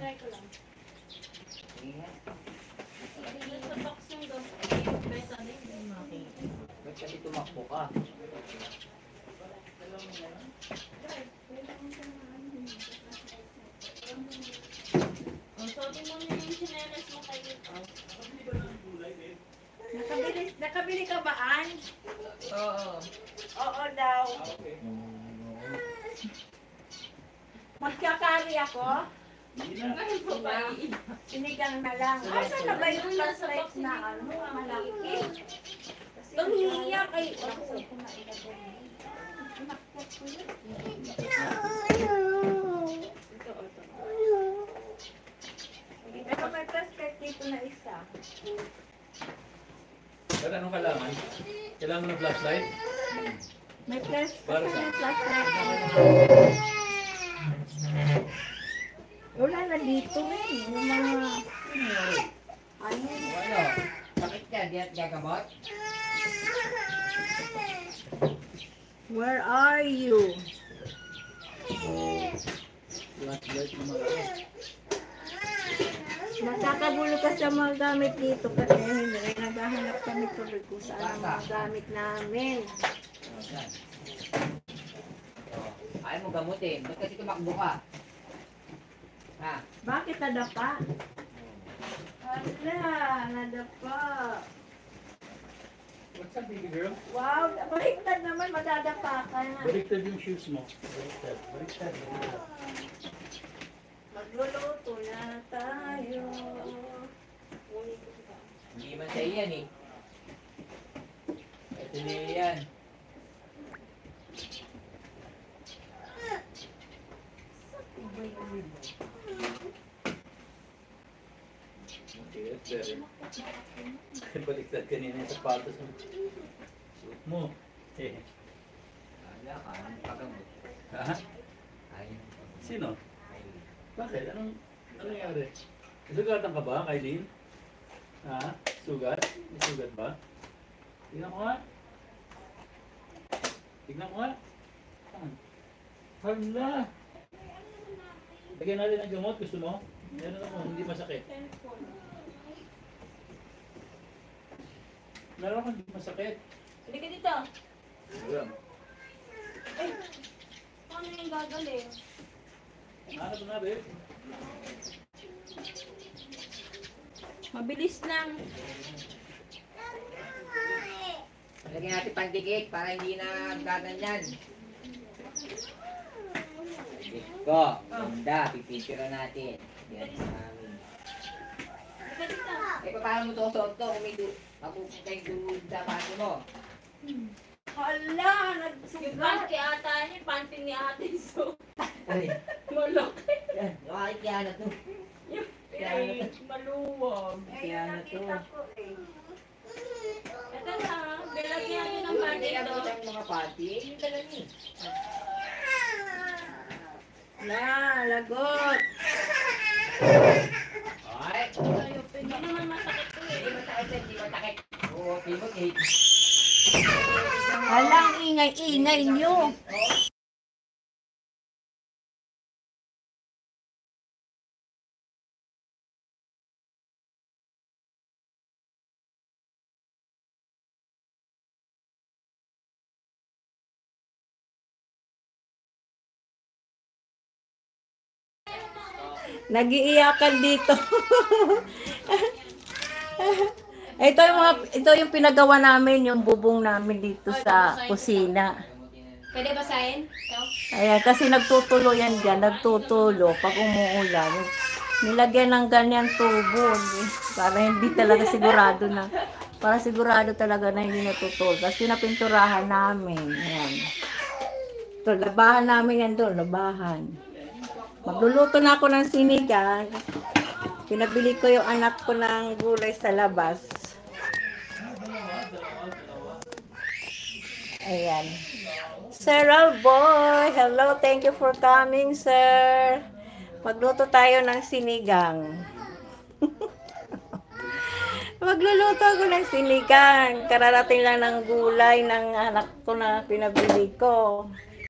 Try ko lang. Sa box yung doon. Besa din. Ba't kasi tumakbo ka? Sorry mo na yung chinelas mo kayo. Nakabili ka ba, Ann? Oo. Oo daw. Magkakari ako? Sinigang na lang. Asa na ba yung flashlight na ano? Malaki. Nung hiiyak ay... Pero may flashlight dito na isa. Ba't anong kailangan? Kailangan mo ng flashlight? May flashlight. Para May saan? flashlight. Wala na dito eh. Yung mga... Ano? Ano? Bakit ka? Di at gagamot? Where are you? Flashlight naman ako. Magkakagulo ka sa mga gamit dito kasi hindi naghahanap kami tuloy kung saan ang mga gamit namin. Ayaw mo gamutin. Ba't kasi tumakbo ka? Ha? Bakit nadapa? Hala, nadapa. What's up, baby girl? Wow, baliktad naman, madadapa ka na. Baliktad yung shoes mo. Baliktad, baliktad. Magluluto na tayo. Hindi man sa iyan eh. Ito na yan. Yes, better. Baliktad kanina yung sapatos mo. Suot mo. Eh. Wala ka. Anong pagamot? Ha? Ayaw. Sino? Bakit? Anong nangyari? Sugatan ka ba, Kailin? Ha? Sugat? May sugat ba? Tignan ko nga. Tignan ko nga. Saan? Hala! Lagyan natin ang gamot. Gusto mo? Meron ako. Hindi masakit. Meron ako hindi masakit. Hindi ka dito. Ayan. Ay, paano yung gagaling? Ano ba na, babe? Mabilis lang. Lagyan natin pandikit para hindi na gaganyan. Ko, ganda. Pipicture natin. Yan sa amin. Hindi ka dito. Eh, paano mo susuot to kung may mapupunta yung dulo sa pati mo? Hala, Yung nagsugat. panty ata niya, panty ni ate so. Ay, Malaki. yan. Bakit kaya na to? Ay, maluwag. Kaya na to. ko eh. Ito na, bilagyan natin ng panty Hindi ito. ako ng mga pati. Eh, yung dala niya. Na, lagot. Ay, Hindi naman masakit to hindi eh. masakit yan, hindi masakit. Oo, timot eh. Alang ingay-ingay nyo. Nagiiyakan dito. Ito yung pinagawa namin, yung bubong namin dito sa kusina. Pwede basahin? Ikaw? Ayan, kasi nagtutulo yan dyan, nagtutulo pag umuulan. Nilagyan ng ganyan tubo, para hindi talaga sigurado na, para sigurado talaga na hindi natutulo. Tapos pinapinturahan namin. Ayan. Ito, labahan namin yan doon, labahan. Magluluto na ako ng sinigang. Pinabili ko yung anak ko ng gulay sa labas. Ayan. Sir Alboy, hello, thank you for coming, sir. Magluto tayo ng sinigang. Magluluto ako ng sinigang. Kararating lang ng gulay ng anak ko na pinabili ko.